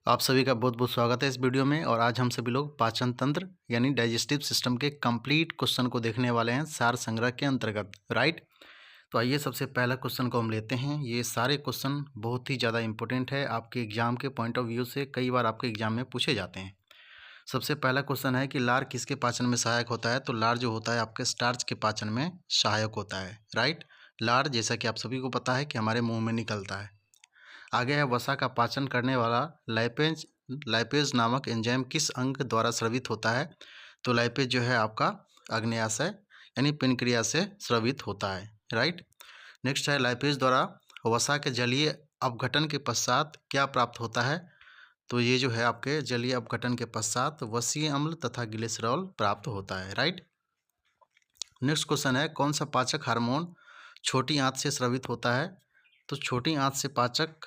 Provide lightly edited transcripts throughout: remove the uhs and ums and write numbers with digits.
आप सभी का बहुत बहुत स्वागत है इस वीडियो में। और आज हम सभी लोग पाचन तंत्र यानी डाइजेस्टिव सिस्टम के कंप्लीट क्वेश्चन को देखने वाले हैं सार संग्रह के अंतर्गत। राइट, तो आइए सबसे पहला क्वेश्चन को हम लेते हैं। ये सारे क्वेश्चन बहुत ही ज़्यादा इंपॉर्टेंट है आपके एग्जाम के पॉइंट ऑफ व्यू से, कई बार आपके एग्जाम में पूछे जाते हैं। सबसे पहला क्वेश्चन है कि लार किसके पाचन में सहायक होता है। तो लार जो होता है आपके स्टार्च के पाचन में सहायक होता है। राइट, लार जैसा कि आप सभी को पता है कि हमारे मुँह में निकलता है। आगे है वसा का पाचन करने वाला लाइपेज लाइपेज नामक एंजाइम किस अंग द्वारा स्रावित होता है। तो लाइपेज जो है आपका अग्न्याशय यानी पेनक्रियास से स्रावित होता है। राइट, नेक्स्ट है लाइपेज द्वारा वसा के जलीय अपघटन के पश्चात क्या प्राप्त होता है। तो ये जो है आपके जलीय अपघटन के पश्चात वसीय अम्ल तथा ग्लिसरॉल प्राप्त होता है। राइट, नेक्स्ट क्वेश्चन है कौन सा पाचक हार्मोन छोटी आंत से स्रावित होता है। तो छोटी आंत से पाचक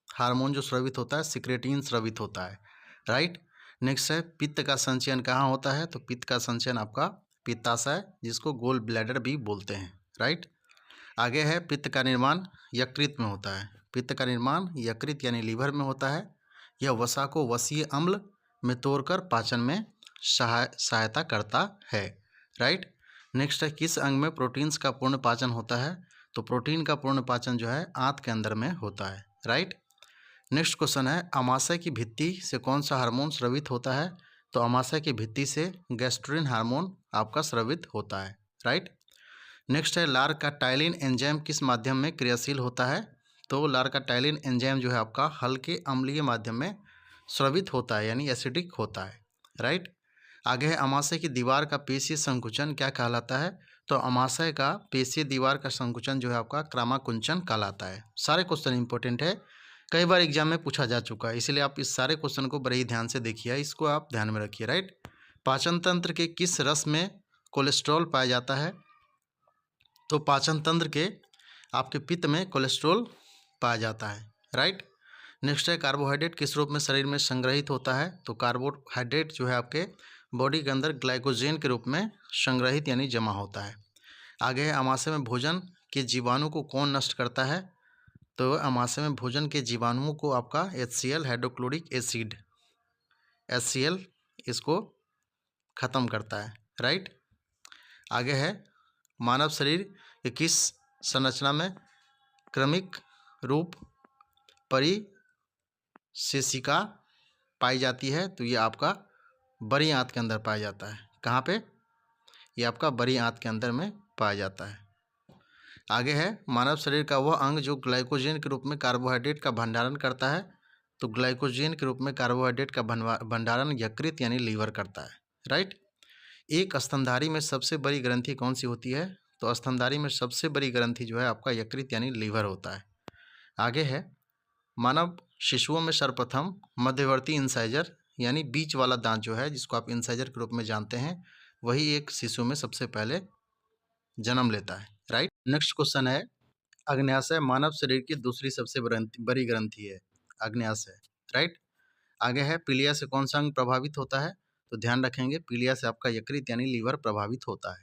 हार्मोन जो स्रावित होता है सिक्रेटिन स्रावित होता है। राइट, नेक्स्ट है पित्त का संचयन कहाँ होता है। तो पित्त का संचयन आपका पित्ताशय जिसको गोल ब्लैडर भी बोलते हैं। राइट, आगे है पित्त का निर्माण यकृत में होता है। पित्त का निर्माण यकृत यानी लीवर में होता है। यह वसा को वसीय अम्ल में तोड़कर पाचन में सहायता करता है। राइट, नेक्स्ट है किस अंग में प्रोटीन्स का पूर्ण पाचन होता है। तो प्रोटीन का पूर्ण पाचन जो है आंत के अंदर में होता है। राइट, नेक्स्ट क्वेश्चन है अमाशय की भित्ति से कौन सा हार्मोन स्रावित होता है। तो अमाशय की भित्ति से गैस्ट्रिन हार्मोन आपका स्रावित होता है। राइट, नेक्स्ट है लार का टाइलिन एंजाइम किस माध्यम में क्रियाशील होता है। तो लार का टाइलिन एंजाइम जो है आपका हल्के अम्लीय माध्यम में स्रावित होता है यानी एसिडिक होता है। राइट, आगे है अमाशय की दीवार का पेशीय संकुचन क्या कहलाता है। तो अमाशय का पेशीय दीवार का संकुचन जो है आपका क्रामाकुंचन कहलाता है। सारे क्वेश्चन इंपॉर्टेंट है, कई बार एग्जाम में पूछा जा चुका है, इसलिए आप इस सारे क्वेश्चन को बड़े ही ध्यान से देखिए, इसको आप ध्यान में रखिए। राइट, पाचन तंत्र के किस रस में कोलेस्ट्रॉल पाया जाता है। तो पाचन तंत्र के आपके पित्त में कोलेस्ट्रॉल पाया जाता है। राइट, नेक्स्ट है कार्बोहाइड्रेट किस रूप में शरीर में संग्रहित होता है। तो कार्बोहाइड्रेट जो है आपके बॉडी के अंदर ग्लाइकोजन के रूप में संग्रहित यानी जमा होता है। आगे है अमाशय में भोजन के जीवाणु को कौन नष्ट करता है। तो अमाशय में भोजन के जीवाणुओं को आपका HCl हाइड्रोक्लोरिक एसिड HCl इसको ख़त्म करता है। राइट, आगे है मानव शरीर के किस संरचना में क्रमिक रूप परिशेषिका पाई जाती है। तो ये आपका बड़ी आंत के अंदर पाया जाता है। कहाँ पे, ये आपका बड़ी आंत के अंदर में पाया जाता है। आगे है मानव शरीर का वह अंग जो ग्लाइकोजन के रूप में कार्बोहाइड्रेट का भंडारण करता है। तो ग्लाइकोजन के रूप में कार्बोहाइड्रेट का भंडारण यकृत यानी लीवर करता है। राइट, एक स्तनधारी में सबसे बड़ी ग्रंथि कौन सी होती है। तो स्तनधारी में सबसे बड़ी ग्रंथि जो है आपका यकृत यानी लीवर होता है। आगे है मानव शिशुओं में सर्वप्रथम मध्यवर्ती इंसाइजर यानी बीच वाला दांत जो है जिसको आप इंसाइजर के रूप में जानते हैं, वही एक शिशु में सबसे पहले जन्म लेता है। राइट, नेक्स्ट क्वेश्चन है अग्न्याशय मानव शरीर की दूसरी सबसे बड़ी ग्रंथि है, अग्न्याशय। राइट, आगे है पीलिया से कौन सा अंग प्रभावित होता है। तो ध्यान रखेंगे पीलिया से आपका यकृत यानी लीवर प्रभावित होता है।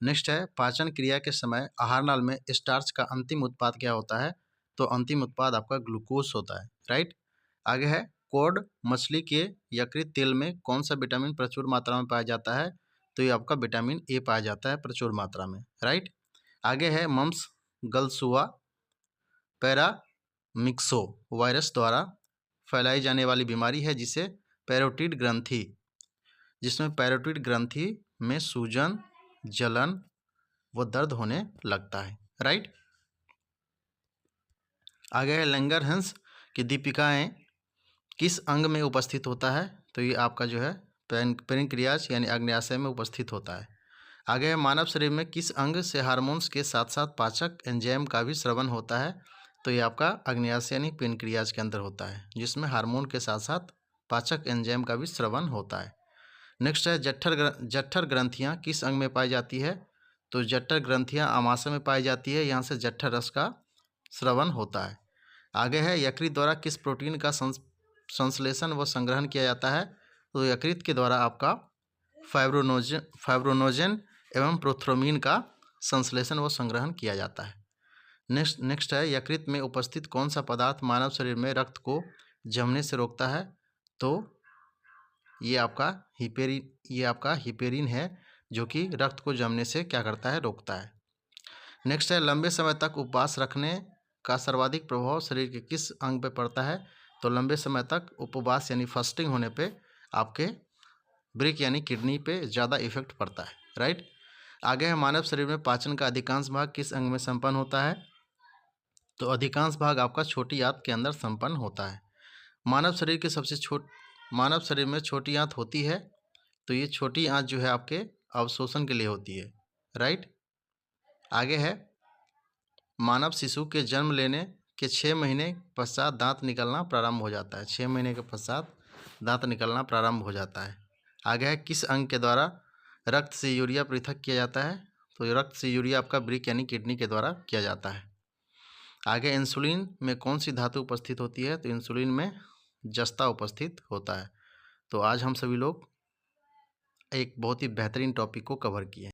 नेक्स्ट है पाचन क्रिया के समय आहार नाल में स्टार्च का अंतिम उत्पाद क्या होता है। तो अंतिम उत्पाद आपका ग्लूकोज होता है। राइट, आगे है कॉड मछली के यकृत तेल में कौन सा विटामिन प्रचुर मात्रा में पाया जाता है। तो ये आपका विटामिन ए पाया जाता है प्रचुर मात्रा में। राइट, आगे है मम्स गलसुआ पैरामिक्सो वायरस द्वारा फैलाई जाने वाली बीमारी है जिसे पैरोटिड ग्रंथि जिसमें पैरोटिड ग्रंथि में सूजन जलन व दर्द होने लगता है। राइट, आगे है लैंगरहंस की दीपिकाएँ किस अंग में उपस्थित होता है। तो ये आपका जो है पेनक्रियाज यानी अग्न्याशय में उपस्थित होता है। आगे है मानव शरीर में किस अंग से हार्मोन्स के साथ साथ पाचक एंजाइम का भी स्रवण होता है। तो ये आपका अग्न्याशय यानी पेनक्रियाज के अंदर होता है जिसमें हार्मोन के साथ साथ पाचक एंजाइम का भी स्रवण होता है। नेक्स्ट है जठर ग्रंथियाँ किस अंग में पाई जाती है। तो जठर ग्रंथियाँ अमाशय में पाई जाती है, यहाँ से जठर रस का स्रवण होता है। आगे है यकृत द्वारा किस प्रोटीन का संश्लेषण व संग्रहण किया जाता है। तो यकृत के द्वारा आपका फाइब्रोनोजन एवं प्रोथ्रोम्बिन का संश्लेषण व संग्रहण किया जाता है। नेक्स्ट है यकृत में उपस्थित कौन सा पदार्थ मानव शरीर में रक्त को जमने से रोकता है, तो ये आपका हिपेरिन है, जो कि रक्त को जमने से क्या करता है, रोकता है। नेक्स्ट है, लंबे समय तक उपवास रखने का सर्वाधिक प्रभाव शरीर के किस अंग पे पड़ता है? तो लंबे समय तक उपवास यानी फास्टिंग होने पे आपके ब्रिक यानी किडनी पे ज़्यादा इफेक्ट पड़ता है, राइट। आगे है, मानव शरीर में पाचन का अधिकांश भाग किस अंग में संपन्न होता है? तो अधिकांश भाग आपका छोटी आंत के अंदर संपन्न होता है। मानव शरीर में छोटी आंत होती है, तो ये छोटी आंत जो है आपके अवशोषण के लिए होती है, राइट। आगे है, मानव शिशु के जन्म लेने के 6 महीने पश्चात दांत निकलना प्रारंभ हो जाता है। 6 महीने के पश्चात दांत निकलना प्रारंभ हो जाता है। आगे है, किस अंग के द्वारा रक्त से यूरिया पृथक किया जाता है? तो रक्त से यूरिया आपका ब्रिक यानी किडनी के द्वारा किया जाता है। आगे, इंसुलिन में कौन सी धातु उपस्थित होती है? तो इंसुलिन में जस्ता उपस्थित होता है। तो आज हम सभी लोग एक बहुत ही बेहतरीन टॉपिक को कवर किए।